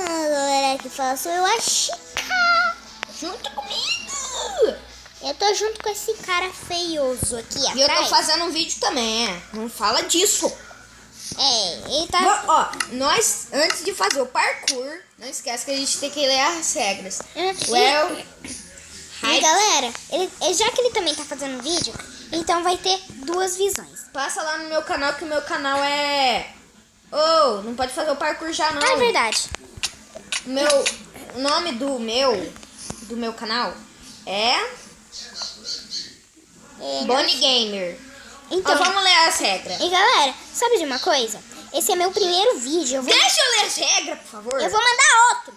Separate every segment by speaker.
Speaker 1: Galera, que fala sou eu, a Chica.
Speaker 2: Junto comigo.
Speaker 1: Eu tô junto com esse cara feioso aqui atrás.
Speaker 2: E eu tô fazendo um vídeo também, Não fala disso.
Speaker 1: Ele tá...
Speaker 2: Ó, nós, antes de fazer o parkour, não esquece que a gente tem que ler as regras.
Speaker 1: E galera, já que ele também tá fazendo vídeo, então vai ter duas visões.
Speaker 2: Passa lá no meu canal, que o meu canal é... Oh, não pode fazer o parkour já, não.
Speaker 1: Ah, é verdade.
Speaker 2: O nome do meu canal é Bonnie Gamer.
Speaker 1: Então,
Speaker 2: Vamos ler as regras.
Speaker 1: E galera, sabe de uma coisa? Esse é meu primeiro vídeo.
Speaker 2: Deixa eu ler as regras, por favor.
Speaker 1: Eu vou mandar outro.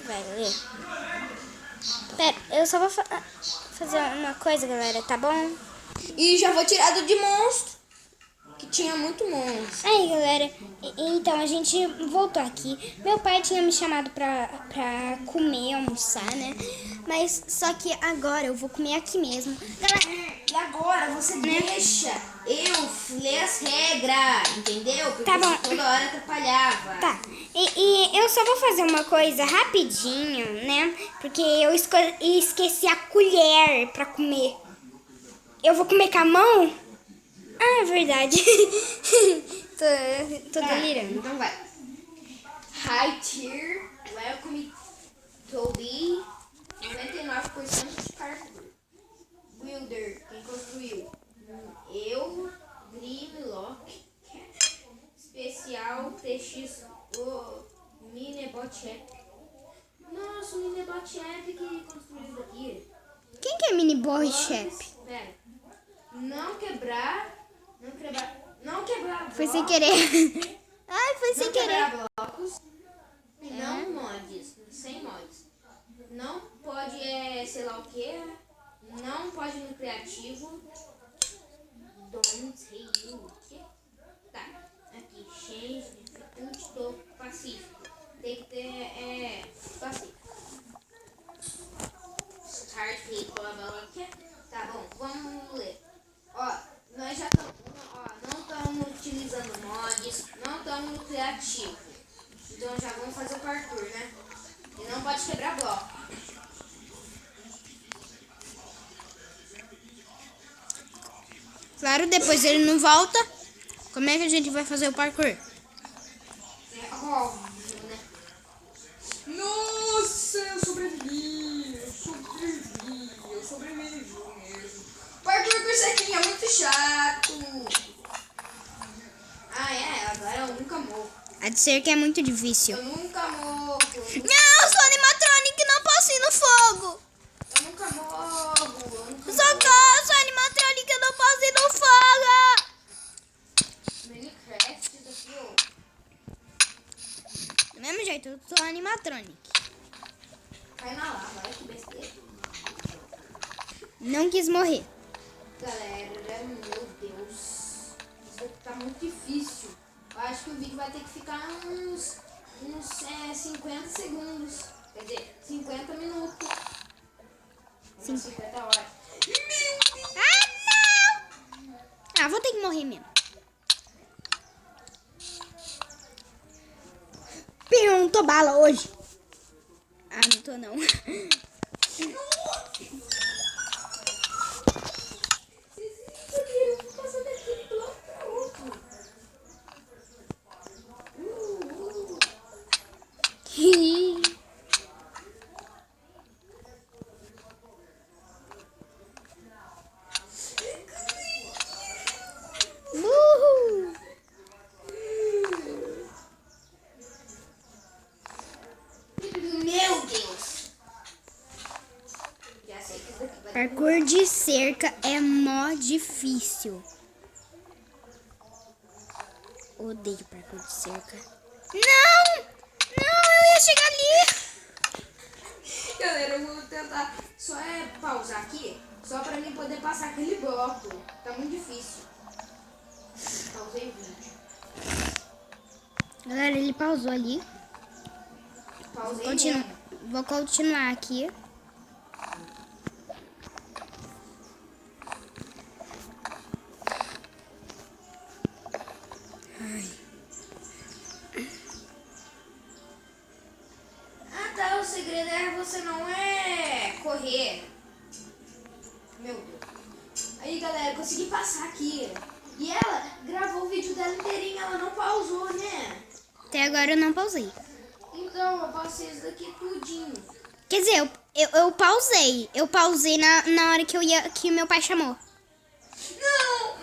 Speaker 1: Vai ler. Pera, eu só vou fazer uma coisa, galera, tá bom?
Speaker 2: E já vou tirar do de monstro, que tinha muito monstro.
Speaker 1: Aí, galera, então a gente voltou aqui. Meu pai tinha me chamado pra comer, almoçar, né? Mas só que agora eu vou comer aqui mesmo. Galera,
Speaker 2: E agora você deixa eu ler as regras, entendeu? Porque
Speaker 1: tá bom.
Speaker 2: você toda hora atrapalhava.
Speaker 1: Tá, e eu só vou fazer uma coisa rapidinho, né? Porque eu esqueci a colher pra comer. Eu vou comer com a mão? Ah, é verdade. tô delirando.
Speaker 2: Então vai. High tier, welcome to be 99% de parkour. Builder, quem construiu? Eu, Grimlock, Especial TX, o Minebot App. Nossa, o Minebot App que construiu isso aqui.
Speaker 1: Quem que é mini boy chef?
Speaker 2: Pera. Não quebrar.
Speaker 1: Foi sem querer. Ai, foi sem
Speaker 2: Não
Speaker 1: querer.
Speaker 2: quebrar blocos. E não mods. Sem mods. Não pode, sei lá o que. Não pode no criativo. Don't say you. O quê? Tá. Aqui. Change. Dificuldade do pacífico. Tem que ter, pacífico. Hard play, blá blá blá. O quê? Tá bom. Vamos ler. Ó, nós já estamos. Não estamos utilizando mods. Não estamos no criativo. Então já vamos fazer o parkour, né? E não pode quebrar bloco.
Speaker 1: Claro, depois ele não volta. Como é que a gente vai fazer o parkour?
Speaker 2: É óbvio, né? Nossa, eu sobrevivi mesmo. Parkour com sequinha é muito chato. Agora eu nunca morro.
Speaker 1: A de ser que é muito difícil.
Speaker 2: Eu nunca morro.
Speaker 1: Não, sou animatronic, não posso ir no fogo.
Speaker 2: Eu nunca morro.
Speaker 1: Socorro, sou animatronic, eu não posso ir no fogo.
Speaker 2: Minecraft daqui, ó.
Speaker 1: Do mesmo jeito, eu sou animatronic.
Speaker 2: Cai na lava, olha que besteira.
Speaker 1: Não quis morrer.
Speaker 2: Galera, meu Deus. Isso aqui tá muito difícil. Eu acho que o vídeo vai ter que ficar uns 50 segundos. Quer dizer, 50 minutos. 50 horas. Meu Deus!
Speaker 1: Ah, vou ter que morrer mesmo. Perguntou bala hoje. Ah, não tô não.
Speaker 2: Meu Deus! Já sei que isso daqui vai
Speaker 1: Parkour de cerca é mó difícil. Odeio parkour de cerca. Não! Não, eu ia chegar ali.
Speaker 2: Galera, eu vou tentar só pausar aqui, só pra mim poder passar aquele bloco. Tá muito difícil. Pausei o vídeo.
Speaker 1: Galera, ele pausou ali.
Speaker 2: Pausei mesmo.
Speaker 1: Vou continuar aqui. Ai.
Speaker 2: você não correr. Meu Deus. Aí, galera, consegui passar aqui. E ela gravou o vídeo dela inteirinho, ela não pausou, né?
Speaker 1: Até agora eu não pausei.
Speaker 2: Então, eu passei isso daqui tudinho.
Speaker 1: Quer dizer, eu pausei. Eu pausei na hora que meu pai chamou.
Speaker 2: Não.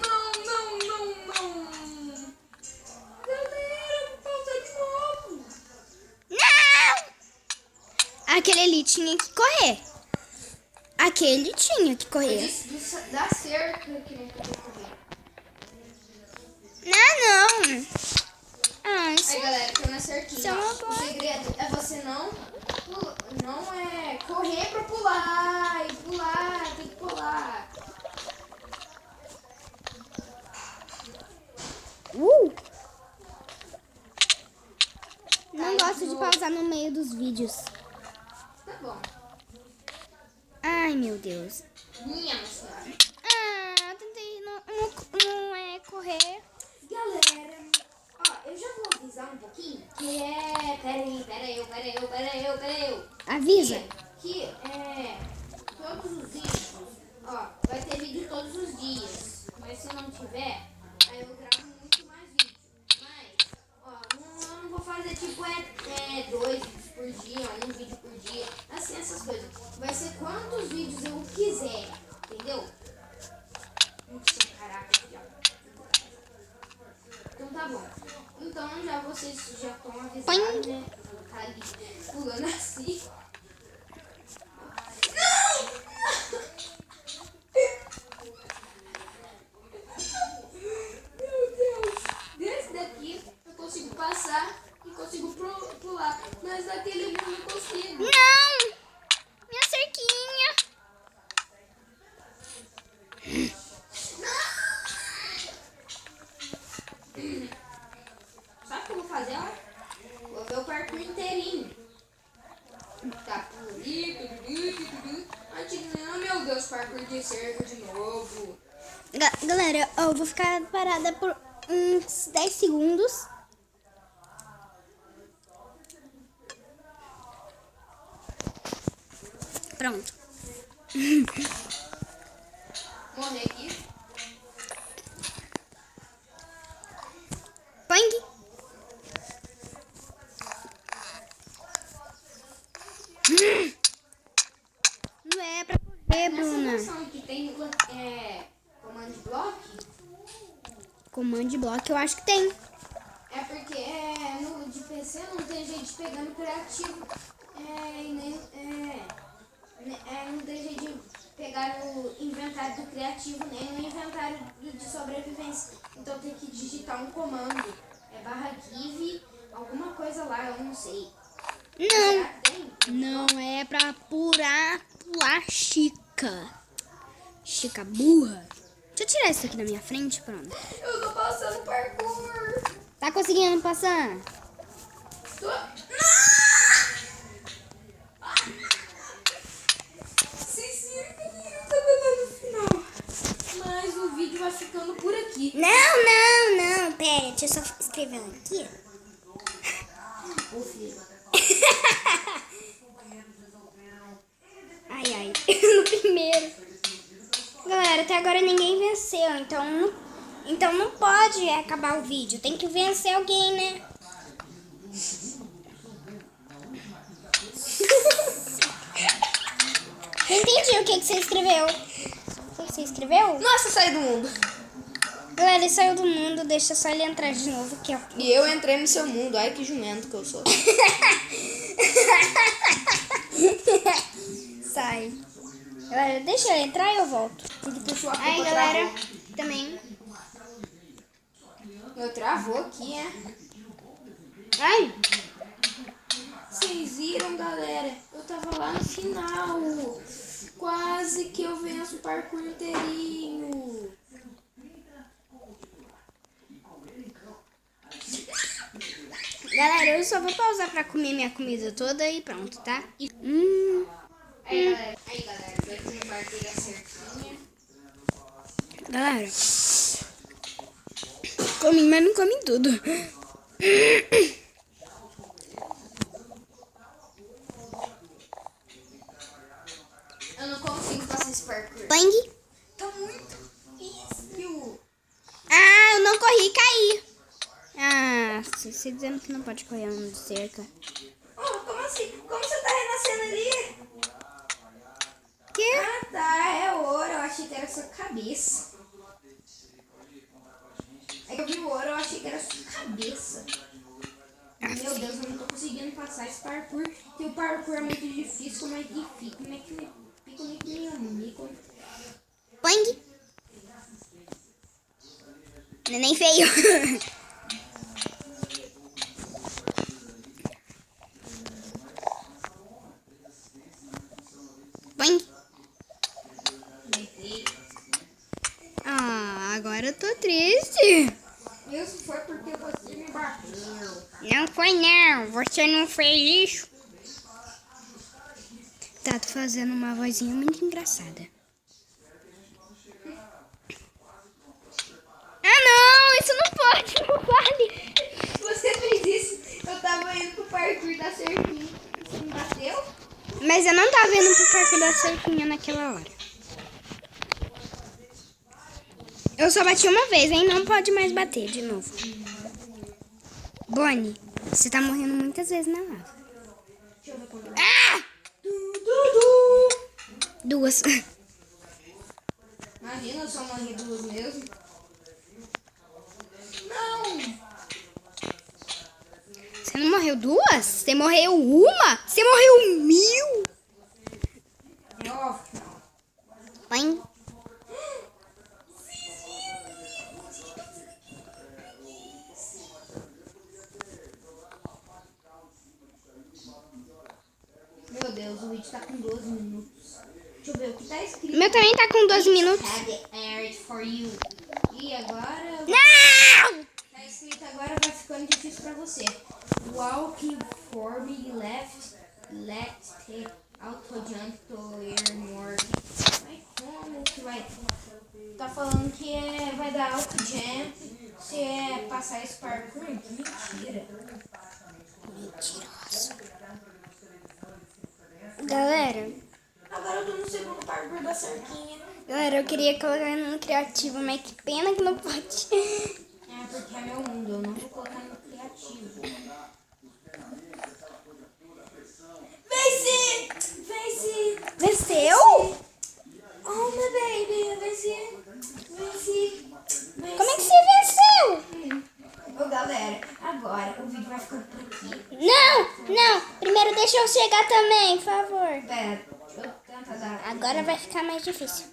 Speaker 2: Galera, vou pausar de novo.
Speaker 1: Não! Aquele ali tinha que correr. Aquele tinha que correr.
Speaker 2: Isso dá certo que nem poder correr.
Speaker 1: Não. Ah, isso
Speaker 2: Aí, galera, tem uma cerquinha.
Speaker 1: Isso é uma
Speaker 2: Ó.
Speaker 1: boa.
Speaker 2: O segredo é você não correr pra pular. E pular, tem que pular.
Speaker 1: Não
Speaker 2: Aí,
Speaker 1: gosto de pausar no meio dos vídeos.
Speaker 2: Tá bom.
Speaker 1: Ai, meu Deus.
Speaker 2: Minha senhora.
Speaker 1: Eu tentei não é correr.
Speaker 2: Galera, ó, eu já vou avisar um pouquinho que é... Pera aí.
Speaker 1: Avisa.
Speaker 2: Que todos os vídeos, ó, vai ter vídeo todos os dias. Mas se não tiver, aí eu gravo muito mais vídeo. Mas, ó, eu não vou fazer tipo 2 vídeos por dia, 1 vídeo por dia. Assim, essas coisas. Vai ser quantos vídeos eu quiser, entendeu? Caraca, já. Então tá bom. Então já vocês já estão avisados, né? Tá ali pulando assim. Meu Deus! Desse daqui eu consigo passar e consigo pular. Mas daquele ali eu não consigo.
Speaker 1: Não! Minha cerquinha.
Speaker 2: Sabe o que eu vou fazer, ó? Vou ver o parkour inteirinho. Tá por ali, tudo. Ah, meu Deus, parkour de cerca de novo.
Speaker 1: Galera, eu vou ficar parada por uns 10 segundos. Pronto.
Speaker 2: Morrer aqui.
Speaker 1: Põe. Não é pra correr, Bruna.
Speaker 2: Nessa versão que tem comando block,
Speaker 1: Comando bloco eu acho que tem.
Speaker 2: é porque no de PC não tem gente pegando criativo. Não tem jeito de pegar no inventário do criativo, nem no inventário de sobrevivência. Então tem que digitar um comando. /give, alguma coisa lá, eu não sei.
Speaker 1: Não.
Speaker 2: Será que tem?
Speaker 1: Não é pra pular Chica. Chica burra. Deixa eu tirar isso aqui da minha frente, pronto.
Speaker 2: Eu tô passando parkour.
Speaker 1: Tá conseguindo passar?
Speaker 2: Tô... Vocês viram que ele não tá dando no final. Mas o vídeo vai ficando por aqui.
Speaker 1: Não. Pera, deixa eu só escrever aqui.
Speaker 2: Ô, filho.
Speaker 1: Ai. No primeiro. Galera, até agora ninguém venceu, então não pode acabar o vídeo. Tem que vencer alguém, né? Não entendi o que você escreveu. O que você escreveu?
Speaker 2: Nossa, saí do mundo.
Speaker 1: Galera, ele saiu do mundo, deixa só ele entrar de novo. Que
Speaker 2: E eu entrei no seu mundo. Ai, que jumento que eu sou.
Speaker 1: Sai. Galera, deixa ele entrar e eu volto. Aí, galera, também.
Speaker 2: Eu travou aqui,
Speaker 1: Ai.
Speaker 2: Vocês viram, galera? Eu tava lá no final. Quase que eu venço o parkour inteirinho.
Speaker 1: Galera, eu só vou pausar pra comer minha comida toda e pronto, tá?
Speaker 2: Aí, galera, vai ter um parkour certinha.
Speaker 1: Galera, comi, mas não comi tudo. renasce. Você dizendo que não pode correr um de cerca.
Speaker 2: Oh, como assim? Como você tá renascendo ali?
Speaker 1: Que?
Speaker 2: Ah, tá. É ouro. Eu achei que era sua cabeça. É que eu vi o ouro, eu achei que era sua cabeça. Meu Deus, eu não tô conseguindo passar esse parkour. Porque o parkour é muito difícil. Como é que fica? Como é que me pico meu amigo?
Speaker 1: Boing. Neném feio. Boing. Ah, agora eu tô triste.
Speaker 2: Isso foi porque você me bateu.
Speaker 1: Não foi não, você não fez isso. Tá, tô fazendo uma vozinha muito engraçada. Ah não, isso não pode, não vale.
Speaker 2: Você fez isso. Eu tava indo pro parkour da cerquinha. Você me bateu?
Speaker 1: Mas eu não tava indo pro parque da cerquinha naquela hora. Eu só bati uma vez, hein? Não pode mais bater de novo. Bonnie, você tá morrendo muitas vezes na lava.
Speaker 2: Deixa eu ver como é.
Speaker 1: Ah! Duas.
Speaker 2: Imagina, eu só morri duas mesmo. Não!
Speaker 1: Você não morreu duas? Você morreu uma? Você morreu 1000?
Speaker 2: É óbvio que não.
Speaker 1: Boing.
Speaker 2: Meu Deus, o vídeo tá com 12 minutos. Deixa eu ver o que tá escrito.
Speaker 1: Meu também tá com 12 minutos.
Speaker 2: Have aired for you. E agora...
Speaker 1: Não!
Speaker 2: Tá escrito agora, vai ficando difícil pra você. Walking for me left. Let auto jump to earn more. Mas como que vai... Tá falando que vai dar auto jump se passar esse parkour? Que mentira.
Speaker 1: Mentiroso. Galera,
Speaker 2: Agora eu tô no segundo parkour da cerquinha.
Speaker 1: eu queria colocar no criativo, mas que pena que não pode.
Speaker 2: É, porque é meu mundo, eu não vou colocar no criativo. Venci! Venci!
Speaker 1: Venceu?
Speaker 2: Oh, my baby, venci! Venci!
Speaker 1: Como é que você venceu?
Speaker 2: Ô, galera, agora o vídeo vai ficando por aqui.
Speaker 1: Não. Primeiro deixa eu chegar também, por favor.
Speaker 2: Pera, deixa eu tentar dar...
Speaker 1: Agora vai ficar mais difícil.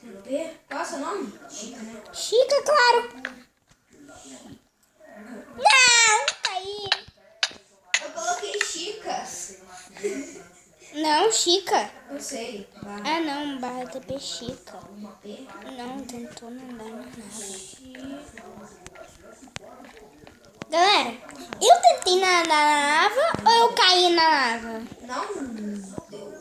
Speaker 2: Qual é o seu nome? Chica, né?
Speaker 1: Chica, claro. Não, aí.
Speaker 2: Eu coloquei Chicas.
Speaker 1: Não, Chica.
Speaker 2: Eu sei.
Speaker 1: Ah, não, barra TP Chica.
Speaker 2: P.
Speaker 1: Não, tentou, não dá nada. Galera, eu tentei nadar na lava ou eu caí na lava?
Speaker 2: Não deu.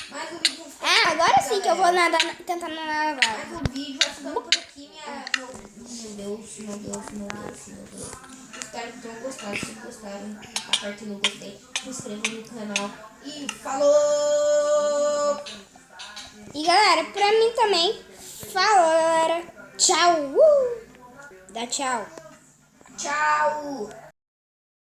Speaker 2: Mas o vídeo vai ficando
Speaker 1: Ah, agora sim que eu vou
Speaker 2: galera.
Speaker 1: nadar, tentar nadar na lava.
Speaker 2: Mas o vídeo vai ficando por aqui, Meu Deus. Espero que tenham gostado. Se gostaram, aperte no gostei, se inscreva no canal e falou!
Speaker 1: E galera, pra mim também, falou galera. Tchau. Dá tchau.
Speaker 2: Tchau!